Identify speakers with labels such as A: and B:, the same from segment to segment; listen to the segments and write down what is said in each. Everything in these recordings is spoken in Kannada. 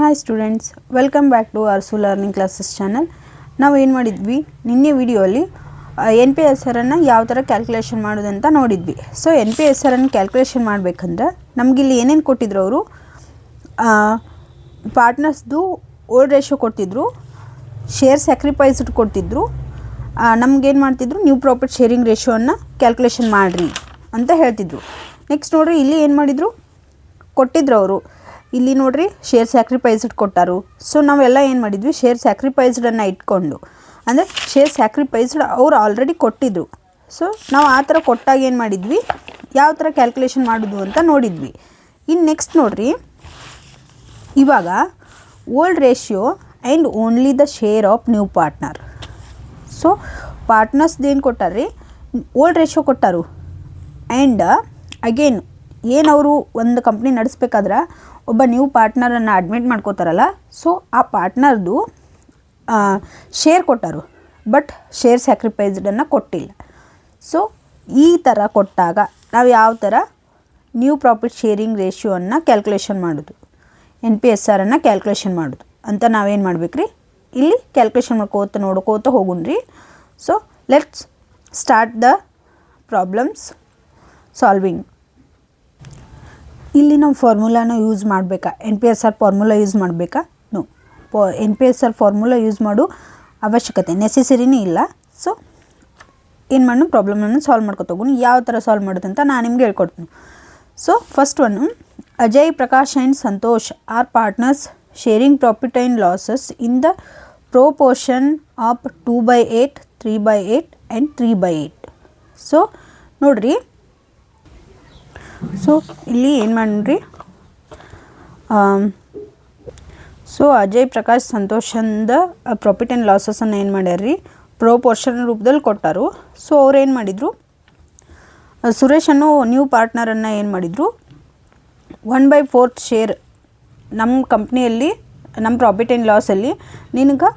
A: Hi students, welcome back to ಆರ್ಸು ಲರ್ನಿಂಗ್ ಕ್ಲಾಸಸ್ ಚಾನಲ್. ನಾವು ಏನು ಮಾಡಿದ್ವಿ, ನಿನ್ನೆ ವಿಡಿಯೋಲಿ ಎನ್ ಪಿ ಎಸ್ ಆರನ್ನು ಯಾವ ಥರ ಕ್ಯಾಲ್ಕುಲೇಷನ್ ಮಾಡೋದಂತ ನೋಡಿದ್ವಿ. ಸೊ ಎನ್ ಪಿ ಎಸ್ ಆರನ್ನು ಕ್ಯಾಲ್ಕುಲೇಷನ್ ಮಾಡಬೇಕಂದ್ರೆ ನಮಗಿಲ್ಲಿ ಏನೇನು ಕೊಟ್ಟಿದ್ರು ಅವರು, ಪಾರ್ಟ್ನರ್ಸ್ದು ಓಲ್ಡ್ ರೇಷಿಯೋ ಕೊಟ್ಟಿದ್ರು, ಶೇರ್ ಸ್ಯಾಕ್ರಿಫೈಸ್ಡ್ ಕೊಟ್ಟಿದ್ರು, ನಮಗೇನು ಮಾಡ್ತಿದ್ರು, ನ್ಯೂ ಪ್ರಾಫಿಟ್ ಶೇರಿಂಗ್ ರೇಷಿಯೋವನ್ನು ಕ್ಯಾಲ್ಕುಲೇಷನ್ ಮಾಡಿರಿ ಅಂತ ಹೇಳ್ತಿದ್ರು. ನೆಕ್ಸ್ಟ್ ನೋಡಿರಿ, ಇಲ್ಲಿ ಏನು ಮಾಡಿದರು ಕೊಟ್ಟಿದ್ರು ಅವರು. ಇಲ್ಲಿ ನೋಡ್ರಿ, ಶೇರ್ ಸ್ಯಾಕ್ರಿಫೈಸ್ಡ್ ಕೊಟ್ಟಾರು. ಸೊ ನಾವೆಲ್ಲ ಏನು ಮಾಡಿದ್ವಿ, ಶೇರ್ ಸ್ಯಾಕ್ರಿಫೈಸ್ಡನ್ನು ಇಟ್ಕೊಂಡು, ಅಂದರೆ ಶೇರ್ ಸ್ಯಾಕ್ರಿಫೈಸ್ಡ್ ಅವ್ರು ಆಲ್ರೆಡಿ ಕೊಟ್ಟಿದ್ರು. ಸೊ ನಾವು ಆ ಥರ ಕೊಟ್ಟಾಗ ಏನು ಮಾಡಿದ್ವಿ, ಯಾವ ಥರ ಕ್ಯಾಲ್ಕುಲೇಷನ್ ಮಾಡೋದು ಅಂತ ನೋಡಿದ್ವಿ. ಇನ್ನು ನೆಕ್ಸ್ಟ್ ನೋಡ್ರಿ, ಇವಾಗ old ratio and only the share of new partner. So ಪಾರ್ಟ್ನರ್ಸ್ದು ಏನು ಕೊಟ್ಟಾರ್ರಿ, ಓಲ್ಡ್ ರೇಷಿಯೋ ಕೊಟ್ಟಾರು. ಆ್ಯಂಡ್ ಅಗೇನ್ ಏನವರು ಒಂದು ಕಂಪ್ನಿ ನಡೆಸ್ಬೇಕಾದ್ರೆ ಒಬ್ಬ ನ್ಯೂ ಪಾರ್ಟ್ನರನ್ನು ಅಡ್ಮಿಟ್ ಮಾಡ್ಕೋತಾರಲ್ಲ, ಸೊ ಆ ಪಾರ್ಟ್ನರ್ದು ಶೇರ್ ಕೊಟ್ಟರು, ಬಟ್ ಶೇರ್ ಸ್ಯಾಕ್ರಿಫೈಸ್ಡನ್ನು ಕೊಟ್ಟಿಲ್ಲ. ಸೊ ಈ ಥರ ಕೊಟ್ಟಾಗ ನಾವು ಯಾವ ಥರ ನ್ಯೂ ಪ್ರಾಫಿಟ್ ಶೇರಿಂಗ್ ರೇಷಿಯೋವನ್ನು ಕ್ಯಾಲ್ಕುಲೇಷನ್ ಮಾಡೋದು, ಎನ್ ಪಿ ಎಸ್ ಆರನ್ನು ಕ್ಯಾಲ್ಕುಲೇಷನ್ ಮಾಡೋದು ಅಂತ ನಾವೇನು ಮಾಡ್ಬೇಕ್ರಿ, ಇಲ್ಲಿ ಕ್ಯಾಲ್ಕುಲೇಷನ್ ನೋಡ್ಕೋತ ಹೋಗುಣ್ರಿ. So let's start the problems solving. ಇಲ್ಲಿ ನಾವು ಫಾರ್ಮುಲಾನ ಯೂಸ್ ಮಾಡಬೇಕಾ, N P S R formula use ಮಾಡಬೇಕಾ? No, N P S R formula use ಮಾಡೋ ಅವಶ್ಯಕತೆ ನೆಸೆಸರಿನೇ ಇಲ್ಲ. ಸೊ ಏನು ಮಾಡೋಣ, ಪ್ರಾಬ್ಲಮನ್ನು ಸಾಲ್ವ್ ಮಾಡ್ಕೊತ ಹೋಗೋಣ. ಯಾವ ಥರ ಸಾಲ್ವ್ ಮಾಡೋದಂತ ನಾನು ನಿಮ್ಗೆ ಹೇಳ್ಕೊಡ್ತೀನಿ. So first one, Ajay, Prakash and Santosh are partners sharing profit and losses in the proportion of 2/8, 3/8 and 3/8. So ನೋಡಿರಿ, ಸೊ ಇಲ್ಲಿ ಏನು ಮಾಡಿರಿ, ಸೊ ಅಜಯ್, ಪ್ರಕಾಶ್, ಸಂತೋಷಂದ ಪ್ರಾಫಿಟ್ ಆ್ಯಂಡ್ ಲಾಸಸನ್ನು ಏನು ಮಾಡ್ಯಾರ್ರಿ, ಪ್ರೊಪೋರ್ಷನ್ ರೂಪದಲ್ಲಿ ಕೊಟ್ಟಾರು. ಸೊ ಅವ್ರು ಏನು ಮಾಡಿದರು, ಸುರೇಶನ್ನು ನ್ಯೂ ಪಾರ್ಟ್ನರನ್ನು ಏನು ಮಾಡಿದರು, 1/4 ಶೇರ್ ನಮ್ಮ ಕಂಪ್ನಿಯಲ್ಲಿ, ನಮ್ಮ ಪ್ರಾಫಿಟ್ ಆ್ಯಂಡ್ ಲಾಸಲ್ಲಿ ನಿನಗೆ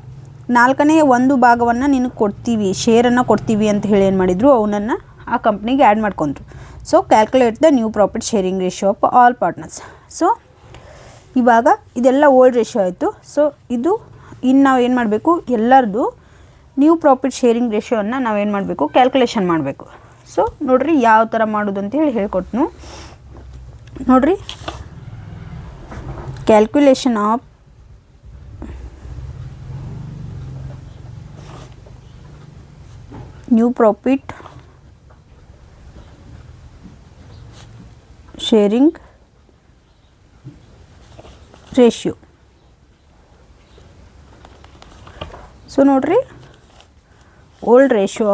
A: 4/1 ಭಾಗವನ್ನು ನಿನಗೆ ಕೊಡ್ತೀವಿ, ಶೇರನ್ನು ಕೊಡ್ತೀವಿ ಅಂತ ಹೇಳಿ ಏನು ಮಾಡಿದರು, ಅವನನ್ನು ಆ ಕಂಪ್ನಿಗೆ ಆ್ಯಡ್ ಮಾಡ್ಕೊಂಡ್ರು. So calculate the new profit sharing ratio of all partners. So ಇವಾಗ ಇದೆಲ್ಲ ಓಲ್ಡ್ ರೇಷಿಯೋ ಆಯಿತು. ಸೊ ಇದು ಇನ್ನು ನಾವು ಏನು ಮಾಡಬೇಕು, ಎಲ್ಲರದು ನ್ಯೂ ಪ್ರಾಫಿಟ್ ಶೇರಿಂಗ್ ರೇಷಿಯೋವನ್ನು ನಾವೇನು ಮಾಡಬೇಕು, ಕ್ಯಾಲ್ಕುಲೇಷನ್ ಮಾಡಬೇಕು. ಸೊ ನೋಡಿರಿ ಯಾವ ಥರ ಮಾಡೋದು ಅಂತೇಳಿ ಹೇಳ್ಕೊಟ್ನು. ನೋಡಿರಿ, calculation of new profit sharing ratio. So ನೋಡ್ರಿ, old ratio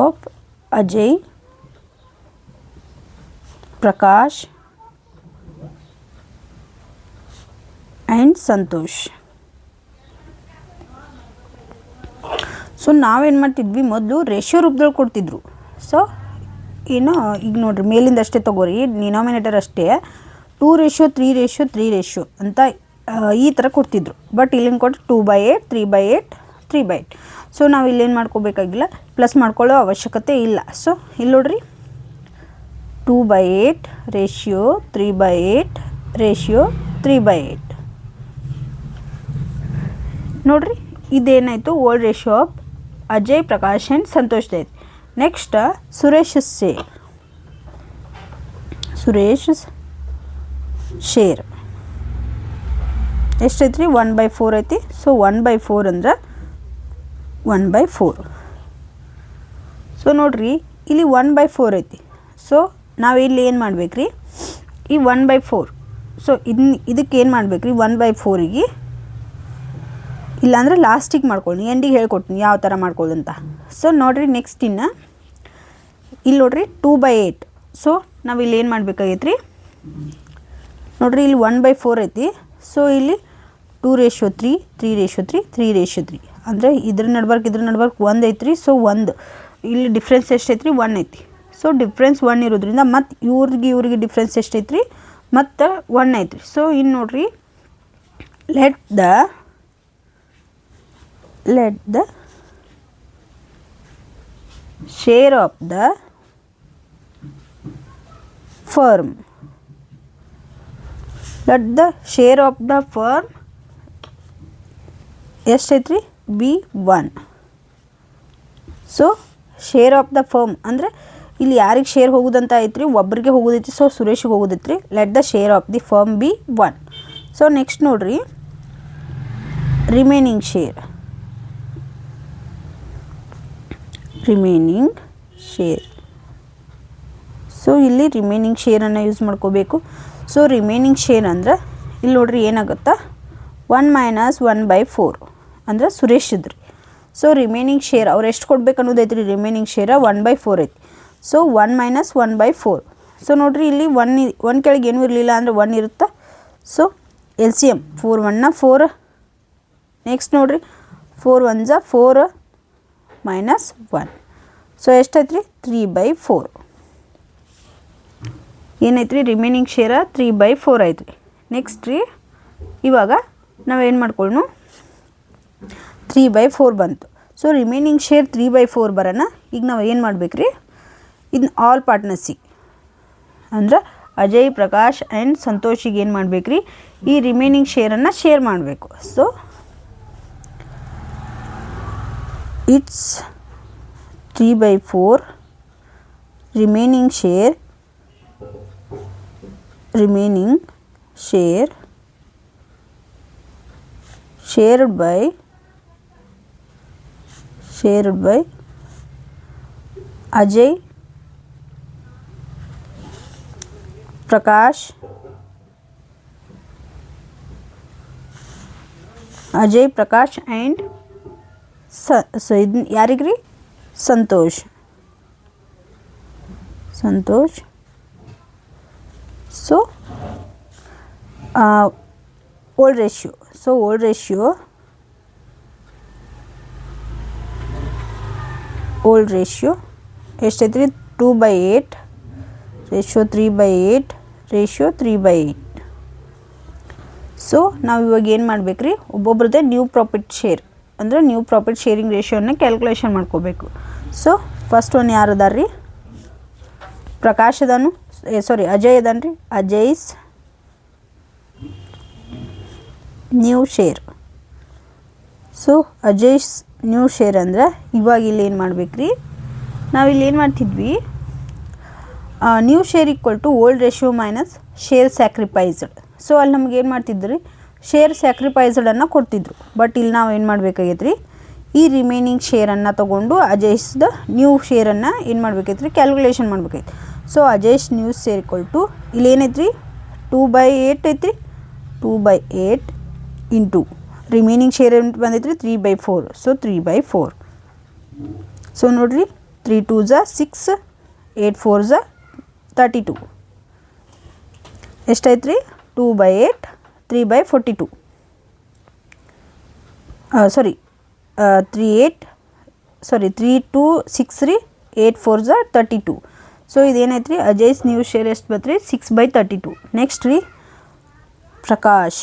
A: of Ajay, Prakash and Santosh. So ನಾವೇನು ಮಾಡ್ತಿದ್ವಿ, ಮೊದಲು ರೇಷಿಯೋ ರೂಪದಲ್ಲಿ ಕೊಡ್ತಿದ್ರು. ಸೊ ಏನು ಈಗ ನೋಡಿರಿ, ಮೇಲಿಂದ ಅಷ್ಟೇ ತೊಗೋರಿ, ಡಿನಾಮಿನೇಟರ್ ಅಷ್ಟೇ 2:3, 3:3 ಅಂತ ಈ ಥರ ಕೊಡ್ತಿದ್ರು. ಬಟ್ ಇಲ್ಲಿಂದ ಕೊಟ್ಟು 2/8, 3/8, 3/8. ಸೊ ನಾವು ಇಲ್ಲೇನು ಮಾಡ್ಕೋಬೇಕಾಗಿಲ್ಲ, ಪ್ಲಸ್ ಮಾಡ್ಕೊಳ್ಳೋ ಅವಶ್ಯಕತೆ ಇಲ್ಲ. ಸೊ ಇಲ್ಲಿ ನೋಡ್ರಿ, 2/8 ರೇಷಿಯೋ 3/8 ರೇಷಿಯೋ 3/8. ನೋಡ್ರಿ, ಇದೇನಾಯಿತು, old ratio of Ajay, Prakash and Santosh ಐತಿ. ನೆಕ್ಸ್ಟ್ ಸುರೇಶ್ ಶೇರ್ ಎಷ್ಟೈತ್ರಿ, 1/4 ಐತಿ. ಸೊ 1/4 ಅಂದ್ರೆ 1/4. ಸೊ ನೋಡ್ರಿ, ಇಲ್ಲಿ 1/4 ಐತಿ. ಸೊ ನಾವಿಲ್ಲಿ ಏನು ಮಾಡ್ಬೇಕ್ರಿ, ಈ 1/4, ಸೊ ಇದಕ್ಕೆ ಏನು ಮಾಡ್ಬೇಕ್ರಿ, 1/4ಗೆ ಇಲ್ಲಾಂದರೆ ಲಾಸ್ಟಿಗೆ ಮಾಡ್ಕೊಳ್ಳಿ, ಎಂಡಿಗೆ ಹೇಳ್ಕೊಡ್ತೀನಿ ಯಾವ ಥರ ಮಾಡ್ಕೊಳ್ಳೋದಂತ. ಸೊ ನೋಡಿರಿ, ನೆಕ್ಸ್ಟ್ ಇನ್ನು ಇಲ್ಲಿ ನೋಡಿರಿ 2/8. ಸೊ ನಾವು ಇಲ್ಲಿ ಏನು ಮಾಡಬೇಕಾಗೈತ್ರಿ, ನೋಡಿರಿ ಇಲ್ಲಿ 1/4 ಐತಿ. ಸೊ ಇಲ್ಲಿ 2:3, 3:3, 3:3 ಅಂದರೆ ಇದ್ರ ನಡ್ಬರ್ಕ್ 1 ಐತ್ರಿ. ಸೊ 1 ಇಲ್ಲಿ ಡಿಫ್ರೆನ್ಸ್ ಎಷ್ಟೈತ್ರಿ, 1 ಐತಿ. ಸೊ ಡಿಫ್ರೆನ್ಸ್ 1 ಇರೋದ್ರಿಂದ ಮತ್ತು ಇವ್ರಿಗೆ ಡಿಫ್ರೆನ್ಸ್ ಎಷ್ಟೈತ್ರಿ, ಮತ್ತು 1 ಐತ್ರಿ. ಸೊ ಇನ್ನು ನೋಡಿರಿ, let the share of the firm. Let the share of the firm ಎಷ್ಟೈತ್ರಿ B1. So share of the firm ಅಂದರೆ ಇಲ್ಲಿ ಯಾರಿಗೆ ಶೇರ್ ಹೋಗೋದಂತ ಐತ್ರಿ, ಒಬ್ಬರಿಗೆ ಹೋಗೋದೈತಿ. ಸೊ ಸುರೇಶಿಗೆ ಹೋಗೋದೈತ್ರಿ. Let the share of the firm B1. So next ನೋಡ್ರಿ, ರಿಮೈನಿಂಗ್ ಶೇರ್. ಸೊ ಇಲ್ಲಿ ರಿಮೈನಿಂಗ್ ಶೇರನ್ನು ಯೂಸ್ ಮಾಡ್ಕೋಬೇಕು. ಸೊ ರಿಮೈನಿಂಗ್ ಶೇರ್ ಅಂದ್ರೆ ಇಲ್ಲಿ ನೋಡ್ರಿ ಏನಾಗುತ್ತಾ, 1 - 1/4 ಅಂದ್ರೆ ಸುರೇಶ್ ಇದ್ರಿ. ಸೊ ರಿಮೈನಿಂಗ್ ಶೇರ್ ಅವ್ರು ಎಷ್ಟು ಕೊಡ್ಬೇಕು ಅನ್ನೋದೈತ್ರಿ, ರಿಮೈನಿಂಗ್ ಶೇರ 1/4 ಐತಿ. ಸೊ 1 - 1/4. ಸೊ ನೋಡ್ರಿ ಇಲ್ಲಿ 1 ಕೆಳಗೆ ಏನೂ ಇರಲಿಲ್ಲ ಅಂದರೆ 1 ಇರುತ್ತಾ. So LCM 4 × 1 = 4. ನೆಕ್ಸ್ಟ್ ನೋಡ್ರಿ 4 × 1 = 4 - 1. ಸೊ ಎಷ್ಟೈತ್ರಿ 3/4 ಏನೈತ್ರಿ, ರಿಮೈನಿಂಗ್ ಶೇರ 3/4 ಐತ್ರಿ. ನೆಕ್ಸ್ಟ್ ರೀ ಇವಾಗ ನಾವೇನು ಮಾಡ್ಕೊಳ್ಳೋಣ, 3/4 ಬಂತು. ಸೊ ರಿಮೈನಿಂಗ್ ಶೇರ್ 3/4 ಬರೋಣ. ಈಗ ನಾವು ಏನು ಮಾಡ್ಬೇಕು ರೀ, ಇದನ್ನ ಆಲ್ ಪಾರ್ಟ್ನರ್ಸಿಗೆ ಅಂದ್ರೆ ಅಜಯ್, ಪ್ರಕಾಶ್ ಆ್ಯಂಡ್ ಸಂತೋಷಿಗೆ ಏನು ಮಾಡ್ಬೇಕು ರೀ, ಈ ರಿಮೈನಿಂಗ್ ಶೇರನ್ನು ಶೇರ್ ಮಾಡಬೇಕು. So it's 3/4 remaining share shared by Ajay, Prakash, and ಯಾರಿಗ್ರಿ, Santosh. So old ratio. So old ratio ಎಷ್ಟೈತ್ರಿ, 2/8 ರೇಷಿಯೋ 3/8 ರೇಷಿಯೋ 3/8. ಸೊ ನಾವು ಇವಾಗ ಏನು ಮಾಡ್ಬೇಕ್ರಿ, ಒಬ್ಬೊಬ್ರದ್ದೇ ನ್ಯೂ ಪ್ರಾಫಿಟ್ ಶೇರ್ ಅಂದರೆ ನ್ಯೂ ಪ್ರಾಫಿಟ್ ಶೇರಿಂಗ್ ರೇಷಿಯೋನ ಕ್ಯಾಲ್ಕುಲೇಷನ್ ಮಾಡ್ಕೋಬೇಕು. ಸೊ ಫಸ್ಟ್ ಒನ್ ಯಾರು ಅದಾರ್ರಿ, ಪ್ರಕಾಶ್ ಅದಾನು, ಅಜಯ್ ಅದಾನ ರೀ. Ajay's new share. So Ajay's new share ಅಂದ್ರೆ ಇವಾಗ ಇಲ್ಲಿ ಏನು ಮಾಡ್ಬೇಕ್ರಿ, ನಾವಿಲ್ಲಿ ಏನು ಮಾಡ್ತಿದ್ವಿ, new share = old ratio - share sacrificed. So ಅಲ್ಲಿ ನಮ್ಗೆ ಏನು ಮಾಡ್ತಿದ್ರಿ, ಶೇರ್ ಸ್ಯಾಕ್ರಿಫೈಸ್ಡನ್ನು ಕೊಡ್ತಿದ್ರು. ಬಟ್ ಇಲ್ಲಿ ನಾವು ಏನು ಮಾಡಬೇಕಾಗೈತ್ರಿ, ಈ ರಿಮೈನಿಂಗ್ ಶೇರನ್ನು ತೊಗೊಂಡು ಅಜಯ್ಸ್ದ ನ್ಯೂ ಶೇರನ್ನು ಏನು ಮಾಡ್ಬೇಕೈತ್ರಿ, ಕ್ಯಾಲ್ಕುಲೇಷನ್ ಮಾಡ್ಬೇಕೈತಿ. ಸೊ ಅಜಯ್ಸ್ ನ್ಯೂ ಶೇರ್ = ಇಲ್ಲಿ ಏನೈತ್ರಿ, 2/8 ಐತ್ರಿ. 2/8 ಇಂಟು ರಿಮೈನಿಂಗ್ ಶೇರ್ ಏನು ಬಂದೈತ್ರಿ, 3/4. ಸೊ 3/4. ಸೊ ನೋಡ್ರಿ 3 × 2 = 6, 8 × 4 = 32. ಎಷ್ಟೈತ್ರಿ, 2/8 3/42. 3 2 6 ರೀ, 8 4 = 32. ಸೊ ಇದೇನೈತ್ರಿ, ಅಜಯ್ಸ್ ನ್ಯೂ ಶೇರ್ ಎಷ್ಟು ಬತ್ರಿ, 6/32. ನೆಕ್ಸ್ಟ್ ರೀ Prakash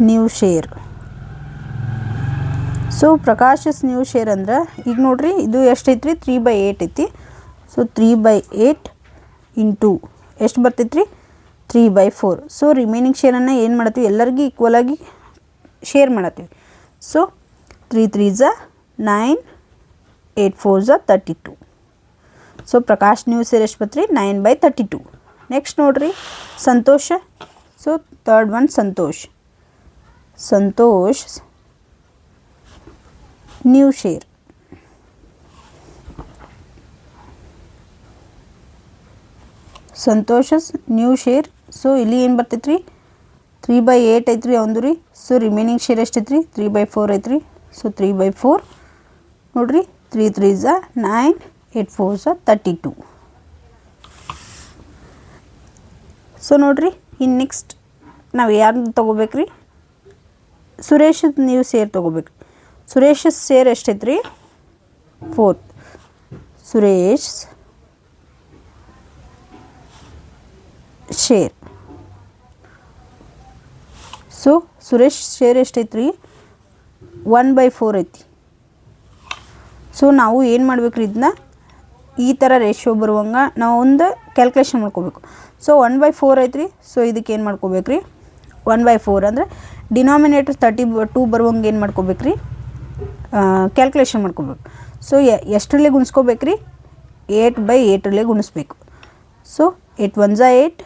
A: new share. So Prakash's new share ಅಂದ್ರೆ ಈಗ ನೋಡ್ರಿ ಇದು ಎಷ್ಟೈತ್ರಿ, 3/8 ಐತಿ. ಸೊ 3/8 ಇಂಟು ಎಷ್ಟು ಬರ್ತೈತ್ರಿ, 3/4. ಸೊ ರಿಮೈನಿಂಗ್ ಶೇರನ್ನು ಏನು ಮಾಡತ್ತೀವಿ, ಎಲ್ಲರಿಗೂ ಈಕ್ವಲ್ ಆಗಿ ಶೇರ್ ಮಾಡತ್ತೀವಿ. ಸೊ 3 3 = 9, 8 4 = 32. ಸೊ ಪ್ರಕಾಶ್ ನ್ಯೂ ಶೇರ್ ಎಷ್ಟು ಬತ್ರಿ, 9/32. ನೆಕ್ಸ್ಟ್ ನೋಡ್ರಿ Santosh. So third one Santosh new share. Santosh's new share. So ಇಲ್ಲಿ ಏನು ಬರ್ತೈತ್ರಿ, 3/8 ಐತ್ರಿ ಅವಂದು ರೀ. ಸೊ ರಿಮೈನಿಂಗ್ ಶೇರ್ ಎಷ್ಟೈತ್ರಿ, 3/4 ಐತ್ರಿ. ಸೊ 3/4 ನೋಡ್ರಿ, 3 3 = 9, 8 4 = 32. ಸೊ ನೋಡ್ರಿ ಇನ್ನು ನೆಕ್ಸ್ಟ್ ನಾವು ಯಾರನ್ನ ತೊಗೋಬೇಕ್ರಿ, ಸುರೇಶ್ ನ್ಯೂ ಶೇರ್ ತೊಗೋಬೇಕ್ರಿ. ಸುರೇಶ್ ಶೇರ್ ಎಷ್ಟೈತ್ರಿ, 4. Suresh share. So Suresh share ಎಷ್ಟೈತ್ರಿ, 1/4 ಐತಿ. ಸೊ ನಾವು ಏನು ಮಾಡ್ಬೇಕ್ರಿ, ಇದನ್ನ ಈ ಥರ ರೇಷಿಯೋ ಬರುವಂಗೆ ನಾವು ಒಂದು ಕ್ಯಾಲ್ಕುಲೇಷನ್ ಮಾಡ್ಕೋಬೇಕು. ಸೊ 1/4 ಐತ್ರಿ. ಸೊ ಇದಕ್ಕೆ ಏನು ಮಾಡ್ಕೋಬೇಕ್ರಿ, 1/4 ಅಂದರೆ ಡಿನಾಮಿನೇಟರ್ 32 ಬರುವಂಗೆ ಏನು ಮಾಡ್ಕೋಬೇಕ್ರಿ, ಕ್ಯಾಲ್ಕುಲೇಷನ್ ಮಾಡ್ಕೋಬೇಕು. ಸೊ ಎಷ್ಟರಲ್ಲೇ ಗುಣಿಸ್ಕೋಬೇಕ್ರಿ, 8/8 ಗುಣಿಸ್ಬೇಕು. ಸೊ 8 1 × 8,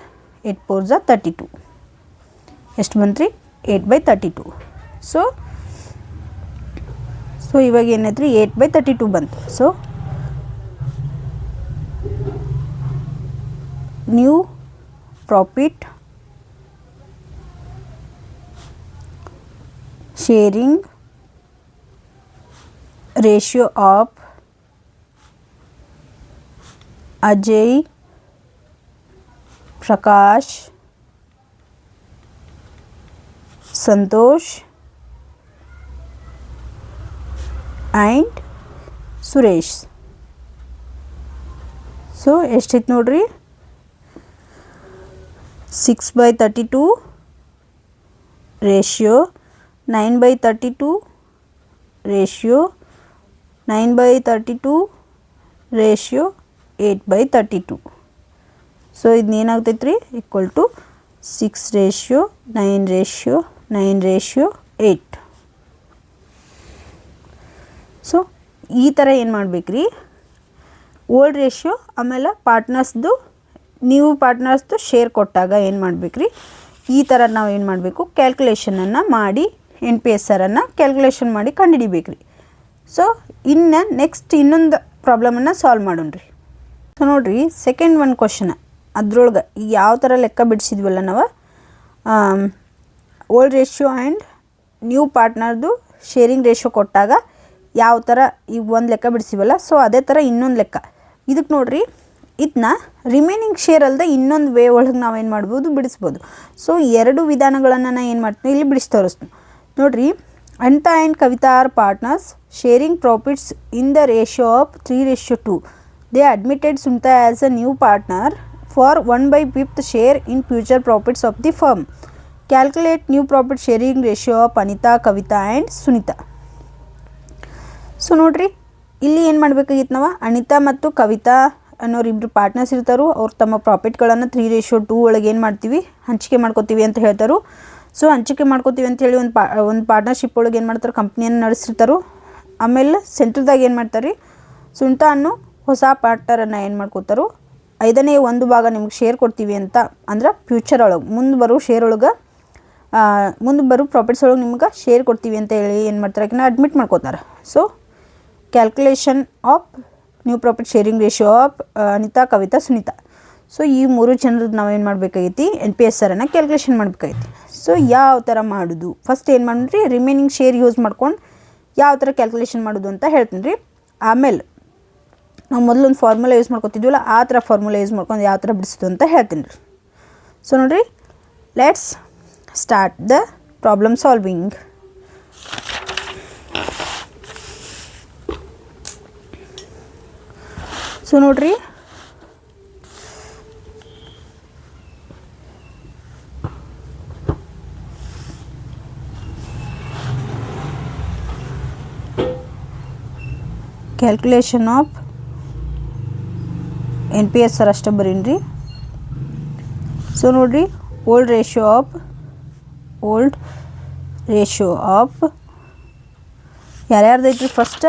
A: 8 4 × 32. ಎಷ್ಟು ಬಂತು ರೀ, 8/32. ಸೊ ಇವಾಗ ಏನೈತೆ ರೀ, 8/32 ಬಂತು. So new profit sharing ratio of Ajay, Prakash, Santosh and Suresh. So ಎಷ್ಟಿತ್ತು ನೋಡ್ರಿ, 6/32 ರೇಷಿಯೋ 9/32 ರೇಷಿಯೋ 9/32 ರೇಷಿಯೋ 8/32. ಸೊ ಇದನ್ನೇನಾಗ್ತೈತೆ ರೀ, ಈಕ್ವಲ್ ಟು 6:9:9:8. ಸೊ ಈ ಥರ ಏನು ಮಾಡ್ಬೇಕು ರೀ, ಓಲ್ಡ್ ರೇಷಿಯೋ ಆಮೇಲೆ ಪಾರ್ಟ್ನರ್ಸ್ದು, ನೀವು ಪಾರ್ಟ್ನರ್ಸ್ದು ಶೇರ್ ಕೊಟ್ಟಾಗ ಏನು ಮಾಡ್ಬೇಕು ರೀ, ಈ ಥರ ನಾವು ಏನು ಮಾಡಬೇಕು, ಕ್ಯಾಲ್ಕುಲೇಷನನ್ನು ಮಾಡಿ NPSRನ್ನು ಕ್ಯಾಲ್ಕುಲೇಷನ್ ಮಾಡಿ ಕಂಡುಹಿಡಿಬೇಕು ರೀ. ಸೊ ಇನ್ನು ನೆಕ್ಸ್ಟ್ ಇನ್ನೊಂದು ಪ್ರಾಬ್ಲಮನ್ನು ಸಾಲ್ವ್ ಮಾಡೋಣ ರೀ. ಸೊ ನೋಡಿರಿ, ಸೆಕೆಂಡ್ ಒಂದು ಕ್ವಶನ್ ಅದ್ರೊಳಗೆ ಈಗ ಯಾವ ಥರ ಲೆಕ್ಕ ಬಿಡಿಸಿದ್ವಲ್ಲ ನಾವು, ಓಲ್ಡ್ ರೇಷಿಯೋ ಆ್ಯಂಡ್ ನ್ಯೂ ಪಾರ್ಟ್ನರ್ದು ಶೇರಿಂಗ್ ರೇಷಿಯೋ ಕೊಟ್ಟಾಗ ಯಾವ ಥರ ಈಗ ಒಂದು ಲೆಕ್ಕ ಬಿಡಿಸಿವಲ್ಲ, ಸೊ ಅದೇ ಥರ ಇನ್ನೊಂದು ಲೆಕ್ಕ. ಇದಕ್ಕೆ ನೋಡಿರಿ, ಇದನ್ನ ರಿಮೈನಿಂಗ್ ಶೇರ್ ಅಲ್ಲದೆ ಇನ್ನೊಂದು ವೇ ಒಳಗೆ ನಾವೇನು ಮಾಡ್ಬೋದು, ಬಿಡಿಸ್ಬೋದು. ಸೊ ಎರಡು ವಿಧಾನಗಳನ್ನು ನಾನು ಏನು ಮಾಡ್ತೀನಿ, ಇಲ್ಲಿ ಬಿಡಿಸಿ ತೋರಿಸ್ತೀನಿ ನೋಡಿರಿ. Anita and Kavita are partners sharing profits in the ratio of 3:2. They admitted Sunita as a new partner for 1/5 share in future profits of the firm. Calculate new profit sharing ratio of Anita, Kavita and Sunita. So ನೋಡಿರಿ, ಇಲ್ಲಿ ಏನು ಮಾಡಬೇಕಾಗಿತ್ತು, ನಾವು ಅನಿತಾ ಮತ್ತು ಕವಿತಾ ಅನ್ನೋರಿಬ್ಬರು ಪಾರ್ಟ್ನರ್ಸ್ ಇರ್ತಾರೋ, ಅವ್ರು ತಮ್ಮ ಪ್ರಾಫಿಟ್ಗಳನ್ನು 3:2 ಒಳಗೆ ಏನು ಮಾಡ್ತೀವಿ, ಹಂಚಿಕೆ ಮಾಡ್ಕೋತೀವಿ ಅಂತ ಹೇಳ್ತಾರೆ. ಸೊ ಹಂಚಿಕೆ ಮಾಡ್ಕೋತೀವಿ ಅಂತೇಳಿ ಒಂದು ಪಾರ್ಟ್ನರ್ಶಿಪ್ ಒಳಗೆ ಏನು ಮಾಡ್ತಾರೆ, ಕಂಪ್ನಿಯನ್ನು ನಡೆಸಿರ್ತಾರೋ. ಆಮೇಲೆ ಸೆಂಟ್ರದಾಗ ಏನು ಮಾಡ್ತಾರೆ, ಸುನಿತಾ ಅನ್ನೋ ಹೊಸ ಪಾರ್ಟ್ನರನ್ನು ಏನು ಮಾಡ್ಕೋತಾರೋ, 1/5 ಭಾಗ ನಿಮ್ಗೆ ಶೇರ್ ಕೊಡ್ತೀವಿ ಅಂತ, ಅಂದ್ರೆ ಫ್ಯೂಚರ್ ಒಳಗೆ ಮುಂದೆ ಬರೋ ಶೇರ್ ಒಳಗೆ, ಮುಂದೆ ಬರೋ ಪ್ರಾಫಿಟ್ಸ್ ಒಳಗೆ ನಿಮ್ಗೆ ಶೇರ್ ಕೊಡ್ತೀವಿ ಅಂತ ಹೇಳಿ ಏನು ಮಾಡ್ತಾರೆ, ಅದನ್ನ ಅಡ್ಮಿಟ್ ಮಾಡ್ಕೋತಾರೆ. So calculation of new profit sharing ratio of Anita, Kavita, Sunita. So ಈ ಮೂರು ಜನರದ್ದು ನಾವು ಏನು ಮಾಡಬೇಕಾಗೈತಿ, NPSRನ್ನು ಕ್ಯಾಲ್ಕುಲೇಷನ್ ಮಾಡಬೇಕಾಗೈತಿ. ಸೊ ಯಾವ ಥರ ಮಾಡೋದು, ಫಸ್ಟ್ ಏನು ಮಾಡಿರಿ, ರಿಮೈನಿಂಗ್ ಶೇರ್ ಯೂಸ್ ಮಾಡ್ಕೊಂಡು ಯಾವ ಥರ ಕ್ಯಾಲ್ಕುಲೇಷನ್ ಮಾಡೋದು ಅಂತ ಹೇಳ್ತೀನಿ ರೀ. ಆಮೇಲೆ ನಾವು ಮೊದಲೊಂದು ಫಾರ್ಮುಲಾ ಯೂಸ್ ಮಾಡ್ಕೊತಿದ್ವಲ್ಲ, ಆ ಥರ ಫಾರ್ಮುಲಾ ಯೂಸ್ ಮಾಡ್ಕೊಂಡು ಯಾವ ಥರ ಬಿಡಿಸೋದು ಅಂತ ಹೇಳ್ತೀನಿ ರೀ. ಸೊ ನೋಡಿರಿ, let's start the problem solving. So ನೋಡಿರಿ, ಕ್ಯಾಲ್ಕುಲೇಷನ್ ಆಫ್ NPSR ಅಷ್ಟೇ ಬರೀನ್ರಿ. ಸೊ ನೋಡಿರಿ, ಓಲ್ಡ್ ರೇಷಿಯೋ ಆಫ್ ಯಾರ್ಯಾರ್ದು ಐತ್ರಿ, first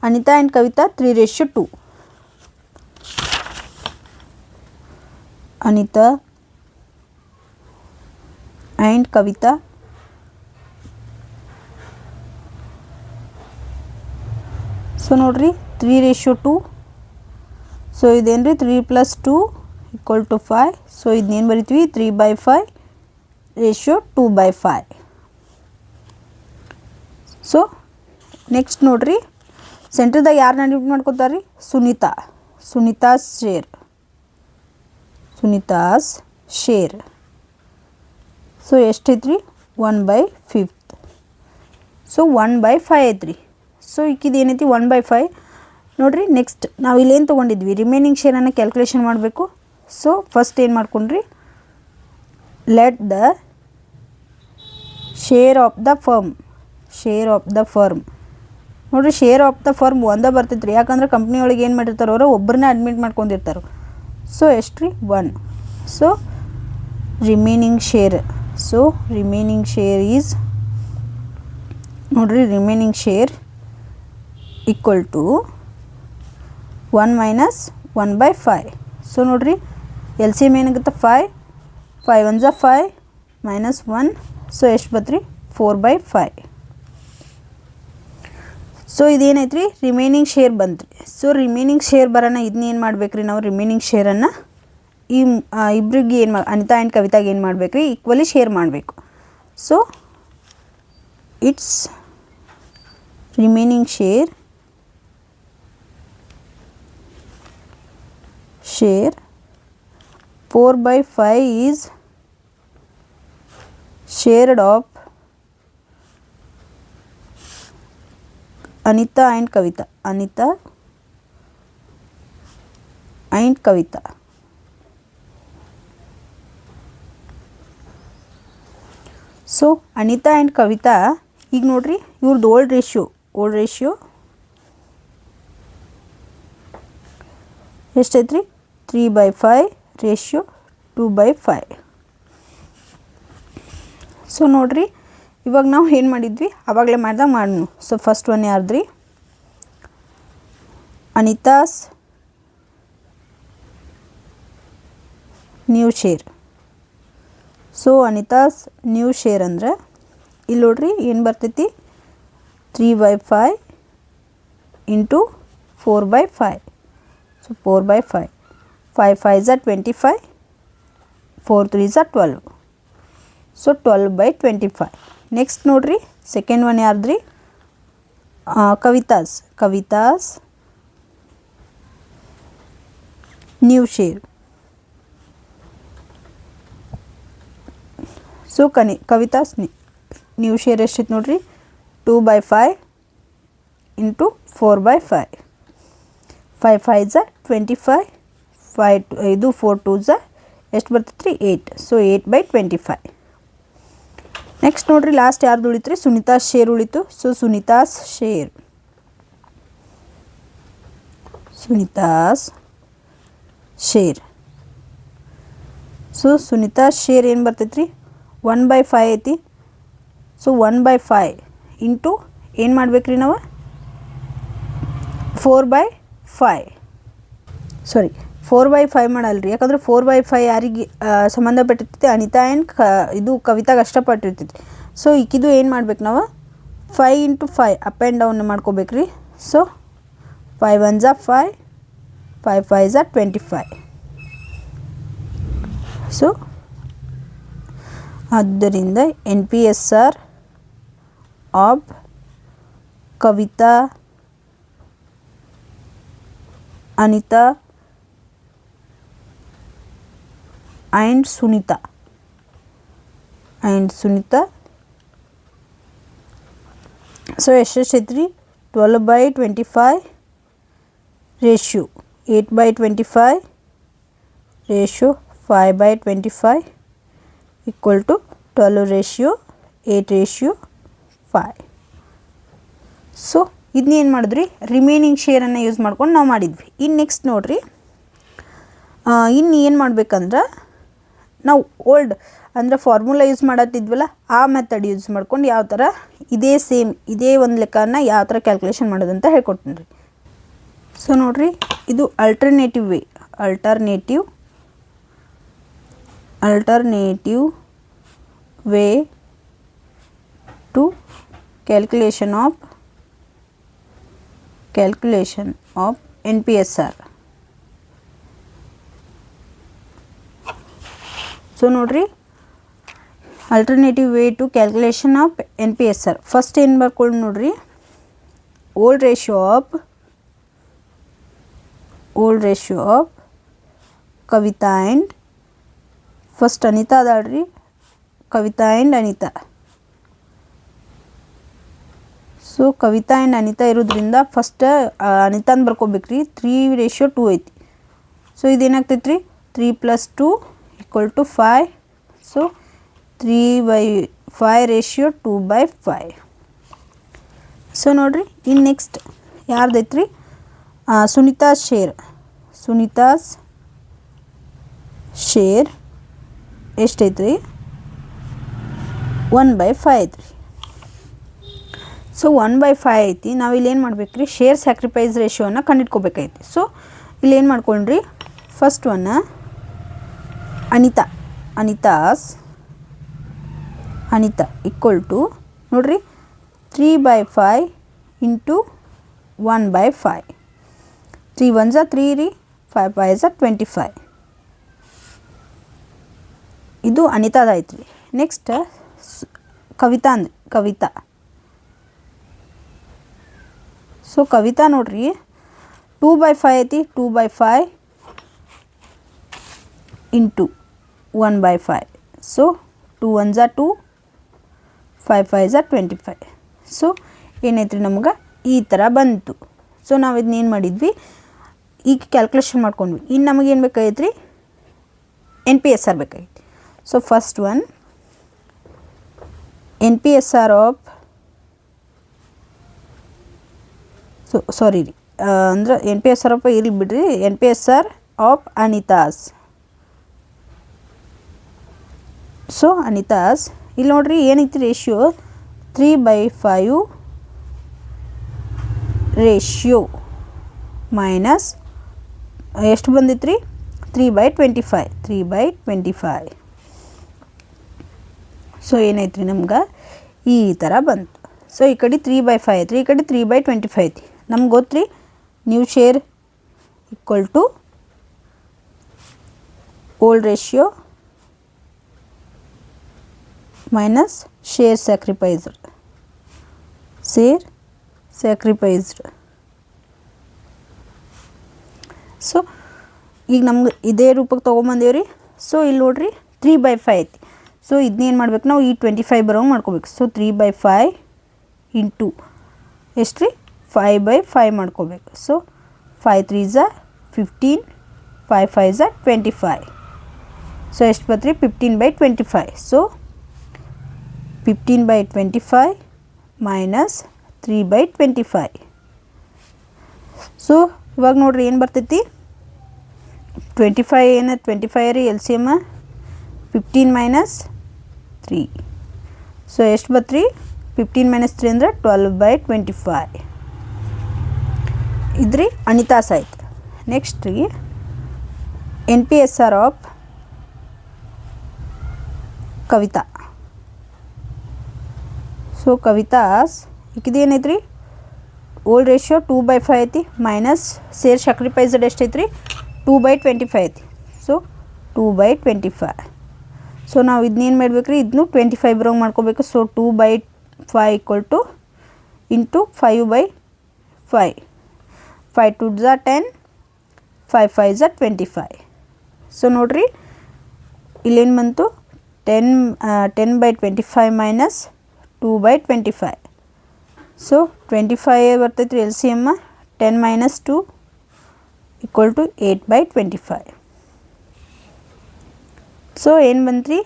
A: Anita and Kavita 3:2. Anita and Kavita so ನೋಡಿರಿ 3:2. ಸೊ ಇದೇನು ರೀ, 3 + 2 = 5. ಸೊ ಇದನ್ನೇನು ಬರಿತೀವಿ, 3/5 ರೇಷಿಯೋ 2/5. ಸೊ ನೆಕ್ಸ್ಟ್ ನೋಡಿರಿ, ಸೆಂಟ್ರದಾಗ ಯಾರನ್ನ ಅಡ್ಮಿಟ್ ಮಾಡ್ಕೋತಾರೆ ರೀ, ಸುನಿತಾಸ್ ಶೇರ್. ಸೊ ಎಷ್ಟೈತ್ರಿ, 1/5. ಸೊ 1/5 ಐತ್ರಿ. ಸೊ ಈಕಿದು ಏನೈತಿ, 1/5. ನೋಡಿರಿ, ನೆಕ್ಸ್ಟ್ ನಾವು ಇಲ್ಲೇನು ತೊಗೊಂಡಿದ್ವಿ, ರಿಮೈನಿಂಗ್ ಶೇರನ್ನು ಕ್ಯಾಲ್ಕುಲೇಷನ್ ಮಾಡಬೇಕು. ಸೊ ಫಸ್ಟ್ ಏನು ಮಾಡ್ಕೊಂಡ್ರಿ, let the share of the firm, share of the firm. ನೋಡಿರಿ ಶೇರ್ ಆಫ್ ದ ಫರ್ಮ್ ಒಂದೇ ಬರ್ತೈತೆ ರೀ, ಯಾಕಂದ್ರೆ ಕಂಪ್ನಿ ಒಳಗೆ ಏನು ಮಾಡಿರ್ತಾರೆ ಅವರು ಒಬ್ಬರನ್ನೇ ಅಡ್ಮಿಟ್ ಮಾಡ್ಕೊಂಡಿರ್ತಾರೆ. ಸೊ ಎಷ್ಟು ರೀ 1. So remaining share, so remaining share is ನೋಡಿರಿ remaining share equal to 1 minus 1/5. So ನೋಡಿರಿ ಎಲ್ ಸಿ ಎಮ್ ಏನಾಗುತ್ತೆ 5, 5 1 5 ಮೈನಸ್ 1. ಸೊ ಎಷ್ಟು ಬತ್ರಿ 4/5. ಸೊ ಇದೇನೈತೆ ರೀ ರಿಮೈನಿಂಗ್ ಶೇರ್ ಬಂತು ರೀ. ಸೊ ರಿಮೈನಿಂಗ್ ಶೇರ್ ಬರೋಣ ಇದನ್ನ ಏನು ಮಾಡ್ಬೇಕು ರೀ ನಾವು ರಿಮೈನಿಂಗ್ ಶೇರನ್ನು ಈ ಇಬ್ರಿಗೆ ಏನು ಅನಿತಾ ಆ್ಯಂಡ್ ಕವಿತಾಗೆ ಏನು ಮಾಡ್ಬೇಕು ರೀ ಈಕ್ವಲಿ ಶೇರ್ ಮಾಡಬೇಕು. So it's remaining share 4/5 is shared of Anita and Kavita. Anita and Kavita. So Anita and Kavita ಈಗ ನೋಡ್ರಿ ಇವ್ರದ್ದು ಓಲ್ಡ್ ರೇಷ್ಯೋ ಎಷ್ಟೈತೆ ರೀ 3/5 ರೇಷ್ಯೋ 2/5. ಸೊ ನೋಡಿರಿ ಇವಾಗ ನಾವು ಏನು ಮಾಡಿದ್ವಿ ಆವಾಗಲೇ ಮಾಡ್ದಾಗ ಮಾಡೋಣ. ಸೊ ಫಸ್ಟ್ ಒನ್ ಯಾರ್ದು ರೀ Anita's new share. So Anita's new share ಅಂದರೆ ಇಲ್ಲಿ ನೋಡ್ರಿ ಏನು ಬರ್ತೈತಿ 3/5 into 4/5. So 4/5, 5 5s are 25, 4 3s are 12. So 12/25. Next ನೋಡ್ರಿ ಸೆಕೆಂಡ್ ಒನ್ ಯಾರ್ದು ರೀ Kavita's new share. So Kavita's new share ಎಷ್ಟಿತ್ತು ನೋಡ್ರಿ 2/5 into 4/5, 5 5s are 25, 5 4 2s are ಎಷ್ಟು ಬರ್ತೈತೆ ರೀ 8. ಸೊ 8/25. ನೆಕ್ಸ್ಟ್ ನೋಡ್ರಿ ಲಾಸ್ಟ್ ಯಾರ್ದು ಉಳಿತು ರೀ ಸುನಿತಾಸ್ ಶೇರ್ ಉಳಿತು. So Sunita's share. So Sunita's share ಏನು ಬರ್ತೈತೆ ರೀ 1/5 ಐತಿ. ಸೊ 1/5 ಇಂಟು ಏನು ಮಾಡ್ಬೇಕು ರೀ ನಾವು 4/5 ಮಾಡಲ್ರಿ, ಯಾಕಂದ್ರೆ 4/5 ಯಾರಿಗೆ ಸಂಬಂಧಪಟ್ಟಿರ್ತೈತಿ ಅನಿತಾ ಆ್ಯಂಡ್ ಇದು ಕವಿತಾಗೆ ಅಷ್ಟಪಟ್ಟಿರ್ತೈತಿ. ಸೊ ಈಕಿದು ಏನು ಮಾಡ್ಬೇಕು ನಾವು 5 ಇಂಟು 5 ಅಪ್ ಆ್ಯಂಡ್ ಡೌನ್ ಮಾಡ್ಕೋಬೇಕು ರೀ. So 5 1s are 5, 5 5s are 25. So ಆದ್ದರಿಂದ NPSR of Kavita, Anita and Sunita so ಎಷ್ಟೈತ್ರಿ 12/25 ratio 8/25 ratio 5/25 equal to 12 ratio 8 ratio 5. So ಇದನ್ನ ಏನು ಮಾಡಿದ್ರಿ ರಿಮೈನಿಂಗ್ ಶೇರನ್ನು ಯೂಸ್ ಮಾಡ್ಕೊಂಡು ನಾವು ಮಾಡಿದ್ವಿ. ಇನ್ನು ನೆಕ್ಸ್ಟ್ ನೋಡ್ರಿ ಇನ್ನು ಏನು ಮಾಡ್ಬೇಕಂದ್ರೆ ನಾವು ಓಲ್ಡ್ ಅಂದರೆ ಫಾರ್ಮುಲಾ ಯೂಸ್ ಮಾಡತ್ತಿದ್ವಲ್ಲ ಆ ಮೆಥಡ್ ಯೂಸ್ ಮಾಡ್ಕೊಂಡು ಯಾವ ಥರ ಇದೇ ಒಂದು ಲೆಕ್ಕನ ಯಾವ ಥರ ಕ್ಯಾಲ್ಕುಲೇಷನ್ ಮಾಡೋದಂತ ಹೇಳ್ಕೊಡ್ತೀನಿ ರೀ. ಸೊ ನೋಡಿರಿ ಇದು alternative way to calculation of NPSR. So ನೋಡ್ರಿ alternative way to calculation of NPSR. First ಏನು ಬರ್ಕೊಂಡು ನೋಡ್ರಿ old ratio of Kavita and first Anita ಅದಾಳ್ರಿ Kavita and Anita. So Kavita and Anita ಇರೋದ್ರಿಂದ ಫಸ್ಟ್ ಅನಿತಾನ ಬರ್ಕೋಬೇಕ್ರಿ 3:2 ಐತಿ. ಸೊ ಇದೇನಾಗ್ತೈತೆ ರೀ 3 + 2 = 5. So 3/5 ratio 2/5. ಸೊ ನೋಡಿರಿ ಇನ್ನು ನೆಕ್ಸ್ಟ್ ಯಾರ್ದೈತ್ರಿ ಸುನಿತಾಸ್ ಶೇರ್ ಎಷ್ಟೈತ್ರಿ 1/5 ಐತ್ರಿ. ಸೊ 1/5 ಐತಿ. ನಾವು ಇಲ್ಲಿ ಏನು ಮಾಡ್ಬೇಕ್ರಿ ಶೇರ್ ಸ್ಯಾಕ್ರಿಫೈಸ್ ರೇಷಿಯೋನ ಕಂಡಿಡ್ಕೋಬೇಕೈತಿ. ಸೊ ಇಲ್ಲಿ ಏನು ಮಾಡ್ಕೊಂಡ್ರಿ first one Anita equal to ನೋಡ್ರಿ 3/5 ಇಂಟು 1/5. 3 1s 3 ರೀ, 5 5s 25. ಇದು ಅನಿತಾದಾಯ್ತು ರೀ. ನೆಕ್ಸ್ಟ್ ಕವಿತಾ. ಸೊ ಕವಿತಾ ನೋಡ್ರಿ 2/5 ಐತಿ. 2/5 into 1/5. So 2 1s 2, 5 5s 25. So ಏನೈತ್ರಿ ನಮ್ಗೆ ಈ ಥರ ಬಂತು. ಸೊ ನಾವು ಇದನ್ನೇನು ಮಾಡಿದ್ವಿ ಈಗ ಕ್ಯಾಲ್ಕುಲೇಷನ್ ಮಾಡ್ಕೊಂಡ್ವಿ. ಇನ್ನು ನಮಗೇನು ಬೇಕಾಗೈತ್ರಿ NPSR ಬೇಕಾಗೈತಿ. So first one NPSR of ಅಂದ್ರೆ NPSR ಆಫ್ ಇಲ್ಲಿ ಬಿಡ್ರಿ, NPSR ಆಫ್ ಅನಿತಾಸ್. ಸೊ ಅನಿತಾಸ್ ಇಲ್ಲಿ ನೋಡ್ರಿ ಏನೈತಿ ರೇಷಿಯೋ 3/5 ರೇಷಿಯೋ ಮೈನಸ್ ಎಷ್ಟು ಬಂದಿತ್ತು ರೀ 3/25. ಸೊ ಏನೈತ್ರಿ ನಮ್ಗೆ ಈ ಥರ ಬಂತು. ಸೊ ಈ ಕಡೆ 3/5 ಐತ್ರಿ, ಈ ಕಡೆ 3/25 ಐತಿ. ನಮ್ಗೆ ಗೊತ್ತು ರೀ new share equal to old ratio minus share sacrificed. So ಈಗ ನಮ್ಗೆ ಇದೇ ರೂಪಕ್ಕೆ ತೊಗೊಂಬಂದೇವ್ರಿ. ಸೊ ಇಲ್ಲಿ ನೋಡ್ರಿ 3/5 ಐತಿ. ಸೊ ಇದನ್ನೇನು ಮಾಡ್ಬೇಕು ನಾವು ಈ 25 ಬರೋಂಗೆ ಮಾಡ್ಕೋಬೇಕು. ಸೊ 3/5 ಇಂಟು ಎಷ್ಟು ರೀ 5/5 ಮಾಡ್ಕೋಬೇಕು. So 5 3s 15, 5 5s 25. ಸೊ ಎಷ್ಟು ಬತ್ತು ರೀ 15/25. So 15/25 minus 3/25. ಸೊ ಇವಾಗ ನೋಡ್ರಿ ಏನು ಬರ್ತೈತಿ 25 ಏನು 25 ರೀ LCM 15 ಮೈನಸ್ 3. ಸೊ ಎಷ್ಟು ಬತ್ತು ರೀ 15 ಮೈನಸ್ 3 ಅಂದರೆ 12/25. ಇದ್ರಿ ಅನಿತಾಸ್ ಆಯ್ತು. ನೆಕ್ಸ್ಟ್ ರೀ NPSR of Kavita. So Kavita's ಈಗಿದೇನೈತೆ ರೀ ಓಲ್ಡ್ ರೇಷಿಯೋ 2/5 ಐತಿ ಮೈನಸ್ ಶೇರ್ ಸ್ಯಾಕ್ರಿಫೈಸ್ಡ್ ಎಷ್ಟೈತ್ರಿ 2/25 ಐತಿ. ಸೊ 2/25. ಸೊ ನಾವು ಇದನ್ನೇನು ಮಾಡ್ಬೇಕು ರೀ ಇದನ್ನು 25 ಬರೋಂಗೆ ಮಾಡ್ಕೋಬೇಕು. So 2/5 equal two into 5/5. 5 2s 10, 5 5s 25. So ನೋಡಿರಿ ಇಲ್ಲೇನು ಬಂತು 10/25 ಮೈನಸ್ 2/25. ಸೊ 25 ಬರ್ತೈತೆ ರೀ LCM 10 minus 2 equal to 8/25. So ಏನು ಬಂತು ರೀ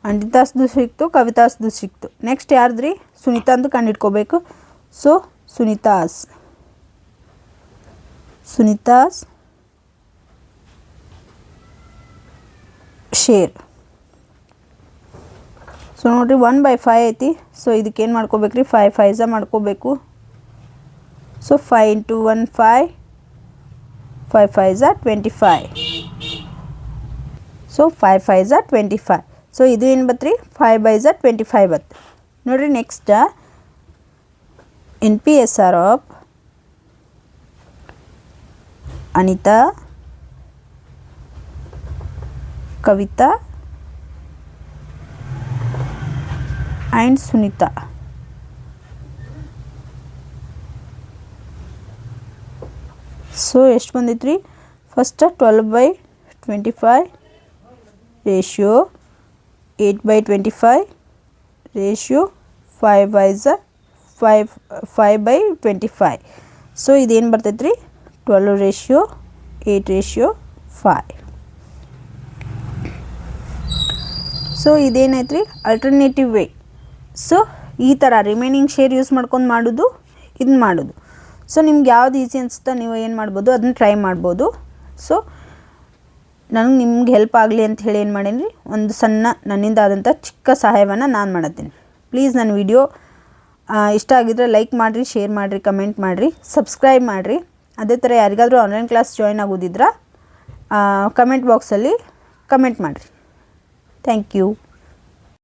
A: ಅನಿತಾಸ್ದು ಸಿಕ್ತು, ಕವಿತಾಸ್ದು ಸಿಕ್ತು. ನೆಕ್ಸ್ಟ್ ಯಾರ್ದು ರೀ ಸುನಿತಾಂದು ಕಂಡಿಡ್ಕೋಬೇಕು. So Sunita's share. ಸೊ ನೋಡಿರಿ 1/5 ಐತಿ. ಸೊ ಇದಕ್ಕೇನು ಮಾಡ್ಕೋಬೇಕು ರೀ 5 5s ಮಾಡ್ಕೋಬೇಕು. So 5 into 1 5, 5 5s 25. So 5 5s 25. So ಇದು ಏನು ಬತ್ತು ರೀ 5/25 ಬತ್ತು. ನೋಡಿರಿ next NPSR of Anita, Kavita and Sunita. So ಎಷ್ಟು ಬಂದಿತ್ತು ರೀ ಫಸ್ಟ್ 12/25 ರೇಷಿಯೋ 8/25 ರೇಷಿಯೋ 5/25. ಸೊ ಇದೇನು ಬರ್ತೈತೆ ರೀ 12 ರೇಷಿಯೋ 8 ರೇಷಿಯೋ 5. ಸೊ ಇದೇನೈತೆ ರೀ ಅಲ್ಟರ್ನೇಟಿವ್ ವೇ. ಸೊ ಈ ಥರ ರಿಮೈನಿಂಗ್ ಶೇರ್ ಯೂಸ್ ಮಾಡ್ಕೊಂಡು ಮಾಡೋದು ಇದನ್ನ ಮಾಡೋದು. ಸೊ ನಿಮ್ಗೆ ಯಾವ್ದು ಈಸಿ ಅನಿಸುತ್ತೋ ನೀವು ಏನು ಮಾಡ್ಬೋದು ಅದನ್ನ ಟ್ರೈ ಮಾಡ್ಬೋದು. ಸೊ ನನಗೆ ನಿಮ್ಗೆ ಹೆಲ್ಪ್ ಆಗಲಿ ಅಂತ ಹೇಳಿ ಏನು ಮಾಡೀನಿ, ಒಂದು ಸಣ್ಣ ನನ್ನಿಂದ ಆದಂಥ ಚಿಕ್ಕ ಸಹಾಯವನ್ನು ನಾನು ಮಾಡತ್ತೀನಿ. ಪ್ಲೀಸ್ ನನ್ನ ವಿಡಿಯೋ ಇಷ್ಟ ಆಗಿದ್ರೆ ಲೈಕ್ ಮಾಡಿರಿ, ಶೇರ್ ಮಾಡಿರಿ, ಕಮೆಂಟ್ ಮಾಡಿರಿ, ಸಬ್ಸ್ಕ್ರೈಬ್ ಮಾಡಿರಿ. ಅದೇ ಥರ ಯಾರಿಗಾದರೂ ಆನ್ಲೈನ್ ಕ್ಲಾಸ್ ಜಾಯ್ನ್ ಆಗೋದಿದ್ರೆ ಕಮೆಂಟ್ ಬಾಕ್ಸಲ್ಲಿ ಕಮೆಂಟ್ ಮಾಡಿರಿ. Thank you.